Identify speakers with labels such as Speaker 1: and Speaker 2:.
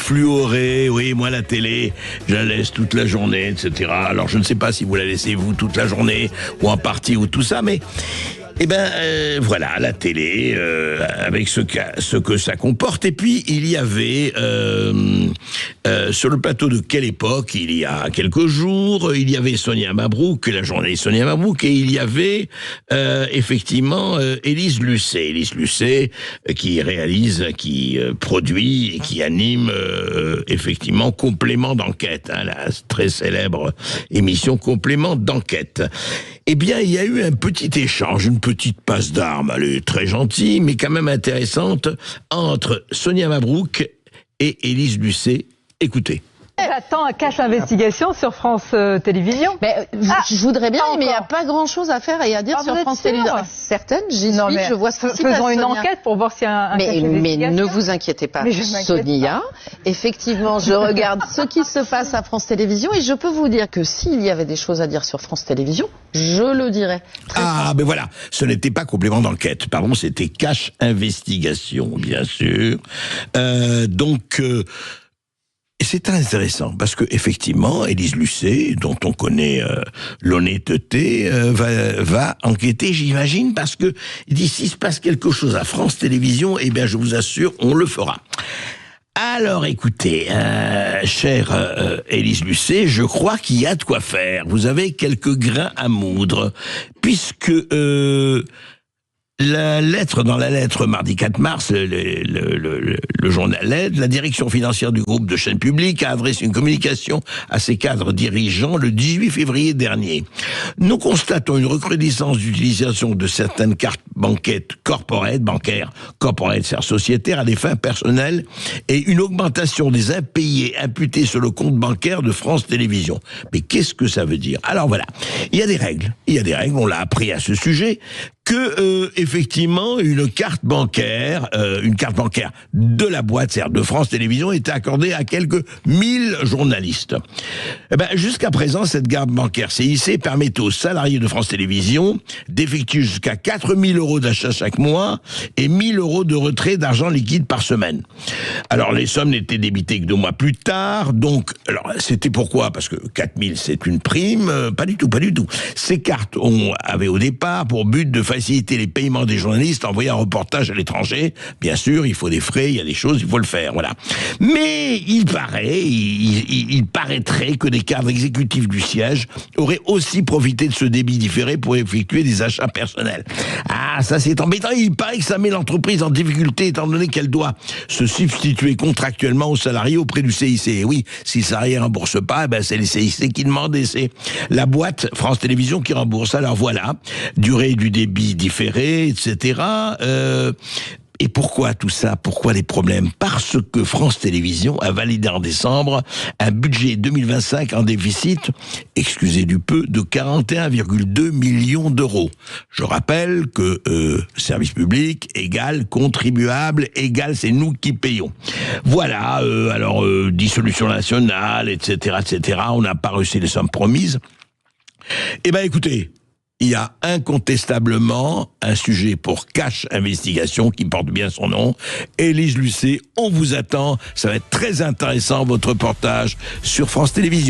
Speaker 1: fluorée. Oui, moi la télé, je la laisse toute la journée, etc. Alors je ne sais pas si vous la laissez vous toute la journée ou en partie ou tout ça, mais voilà, la télé, avec ce que ça comporte. Et puis, il y avait, sur le plateau de Quelle Époque, il y a quelques jours, il y avait Sonia Mabrouk, la journaliste Sonia Mabrouk, et il y avait, effectivement, Élise Lucet. Élise Lucet, qui réalise, qui produit et qui anime, effectivement, Complément d'enquête, hein, la très célèbre émission Complément d'enquête. Eh bien, il y a eu un petit échange, une petite passe d'armes, elle est très gentille, mais quand même intéressante, entre Sonia Mabrouk et Élise Lucet. Écoutez.
Speaker 2: J'attends un cache investigation sur France Télévisions.
Speaker 3: Je voudrais bien, mais il n'y a pas grand-chose à faire et à dire sur France Télévisions. Certaines, j'y suis, je vois ce qui se passe.
Speaker 2: Faisons une enquête pour voir s'il y a un cache investigation.
Speaker 3: Mais ne vous inquiétez pas, Sonia. Effectivement, je regarde ce qui se passe à France Télévisions et je peux vous dire que s'il y avait des choses à dire sur France Télévisions, je le dirais.
Speaker 1: Ben voilà, ce n'était pas Complément d'enquête, pardon, c'était cache investigation, bien sûr. Et c'est très intéressant parce que effectivement, Élise Lucet, dont on connaît l'honnêteté, va enquêter, j'imagine, parce que d'ici se passe quelque chose à France Télévisions, eh bien, je vous assure, on le fera. Alors, écoutez, chère Élise Lucet, je crois qu'il y a de quoi faire. Vous avez quelques grains à moudre, puisque dans la lettre mardi 4 mars, le journal L'aide, la direction financière du groupe de chaînes publiques a adressé une communication à ses cadres dirigeants le 18 février dernier. Nous constatons une recrudescence d'utilisation de certaines cartes bancaires, c'est-à-dire sociétaires à des fins personnelles, et une augmentation des impayés imputés sur le compte bancaire de France Télévisions. Mais qu'est-ce que ça veut dire? Alors voilà, il y a des règles, on l'a appris à ce sujet, que effectivement une carte bancaire de la boîte, c'est-à-dire de France Télévisions, était accordée à quelques 1000 journalistes. Jusqu'à présent, cette carte bancaire CIC permettait aux salariés de France Télévisions d'effectuer jusqu'à 4000 € d'achat chaque mois et 1000 € de retrait d'argent liquide par semaine. Alors les sommes n'étaient débitées que 2 mois plus tard, donc alors c'était pourquoi? Parce que 4000 c'est une prime, pas du tout. Ces cartes avaient au départ pour but de faciliter les paiements des journalistes, envoyer un reportage à l'étranger. Bien sûr, il faut des frais, il y a des choses, il faut le faire, voilà. Mais il paraîtrait que des cadres exécutifs du siège auraient aussi profité de ce débit différé pour effectuer des achats personnels. Ah, ça c'est embêtant. Il paraît que ça met l'entreprise en difficulté étant donné qu'elle doit se substituer contractuellement aux salariés auprès du CIC. Et oui, si le salarié ne rembourse pas, c'est les CIC qui demandent et c'est la boîte France Télévisions qui rembourse. Alors voilà, durée du débit différé, etc. Et pourquoi tout ça? Pourquoi les problèmes? Parce que France Télévisions a validé en décembre un budget 2025 en déficit, excusez du peu, de 41,2 millions d'euros. Je rappelle que service public égale contribuable égale c'est nous qui payons. Voilà, dissolution nationale, etc., on n'a pas reçu les sommes promises. Écoutez, il y a incontestablement un sujet pour cache investigation qui porte bien son nom. Élise Lucet, on vous attend. Ça va être très intéressant, votre reportage sur France Télévisions.